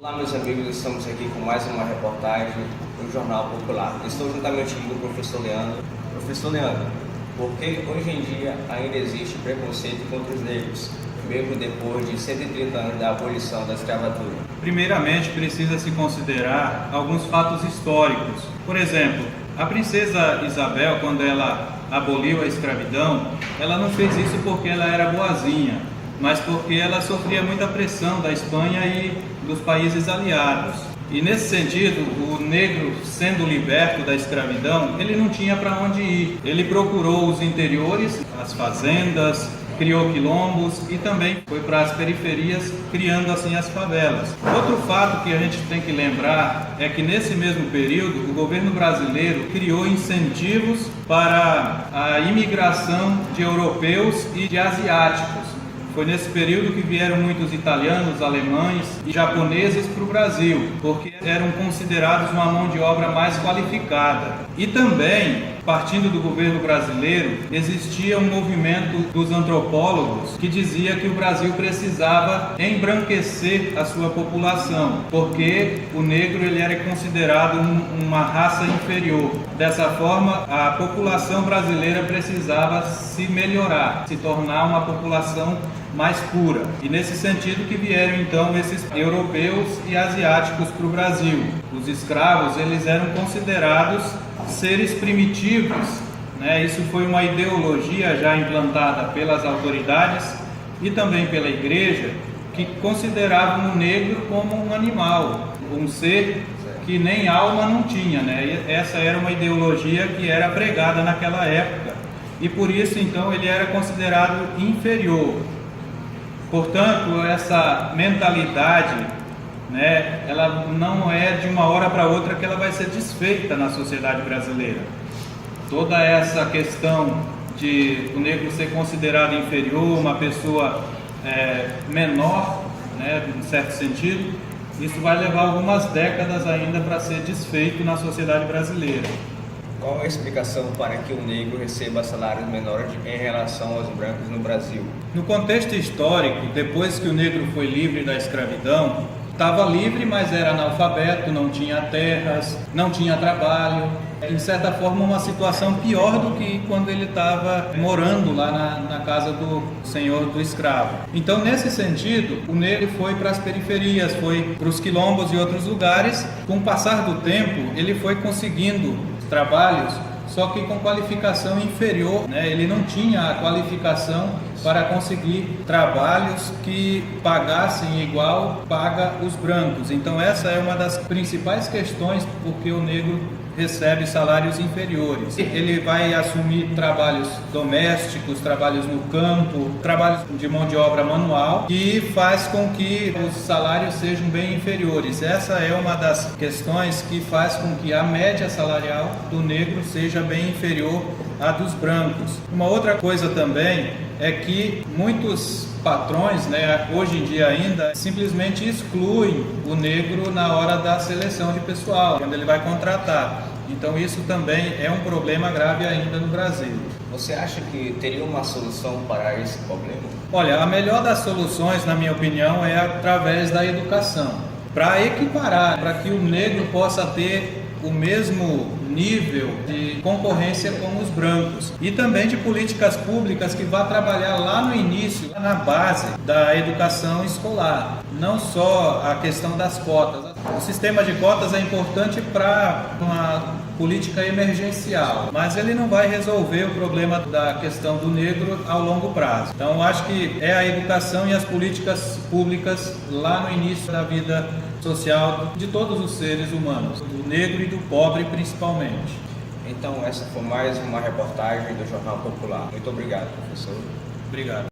Olá meus amigos, estamos aqui com mais uma reportagem do Jornal Popular. Estou juntamente com o professor Leandro. Professor Leandro, por que hoje em dia ainda existe preconceito contra os negros, mesmo depois de 130 anos da abolição da escravatura? Primeiramente, precisa-se considerar alguns fatos históricos. Por exemplo, a princesa Isabel, quando ela aboliu a escravidão, ela não fez isso porque ela era boazinha, mas porque ela sofria muita pressão da Espanha e dos países aliados. E nesse sentido, o negro, sendo liberto da escravidão, ele não tinha para onde ir. Ele procurou os interiores, as fazendas, criou quilombos e também foi para as periferias, criando assim as favelas. Outro fato que a gente tem que lembrar é que nesse mesmo período o governo brasileiro criou incentivos para a imigração de europeus e de asiáticos. Foi nesse período que vieram muitos italianos, alemães e japoneses para o Brasil, porque eram considerados uma mão de obra mais qualificada. E também, partindo do governo brasileiro, existia um movimento dos antropólogos que dizia que o Brasil precisava embranquecer a sua população, porque o negro ele era considerado uma raça inferior. Dessa forma, a população brasileira precisava se melhorar, se tornar uma população mais pura. E nesse sentido que vieram então esses europeus e asiáticos para o Brasil. Os escravos eles eram considerados seres primitivos, né? Isso foi uma ideologia já implantada pelas autoridades e também pela igreja, que consideravam o negro como um animal, um ser que nem alma não tinha, né? E essa era uma ideologia que era pregada naquela época e por isso então ele era considerado inferior. Portanto, essa mentalidade, né, ela não é de uma hora para outra que ela vai ser desfeita na sociedade brasileira. Toda essa questão de o negro ser considerado inferior, uma pessoa menor, né, em certo sentido, isso vai levar algumas décadas ainda para ser desfeito na sociedade brasileira. Qual a explicação para que o negro receba salários menores em relação aos brancos no Brasil? No contexto histórico, depois que o negro foi livre da escravidão, estava livre, mas era analfabeto, não tinha terras, não tinha trabalho. Em certa forma, uma situação pior do que quando ele estava morando lá na casa do senhor do escravo. Então, nesse sentido, o negro foi para as periferias, foi para os quilombos e outros lugares. Com o passar do tempo, ele foi conseguindo trabalhos, só que com qualificação inferior, né? Ele não tinha a qualificação para conseguir trabalhos que pagassem igual paga os brancos. Então essa é uma das principais questões porque o negro recebe salários inferiores. Ele vai assumir trabalhos domésticos, trabalhos no campo, trabalhos de mão de obra manual, que faz com que os salários sejam bem inferiores. Essa é uma das questões que faz com que a média salarial do negro seja bem inferior à dos brancos. Uma outra coisa também é que muitos patrões, né, hoje em dia ainda, simplesmente excluem o negro na hora da seleção de pessoal, quando ele vai contratar. Então isso também é um problema grave ainda no Brasil. Você acha que teria uma solução para esse problema? Olha, a melhor das soluções, na minha opinião, é através da educação. Para equiparar, para que o negro possa ter o mesmo nível de concorrência com os brancos e também de políticas públicas que vá trabalhar lá no início, lá na base da educação escolar, não só a questão das cotas. O sistema de cotas é importante para uma política emergencial, mas ele não vai resolver o problema da questão do negro ao longo prazo. Então, acho que é a educação e as políticas públicas lá no início da vida social de todos os seres humanos, do negro e do pobre principalmente. Então, essa foi mais uma reportagem do Jornal Popular. Muito obrigado, professor. Obrigado.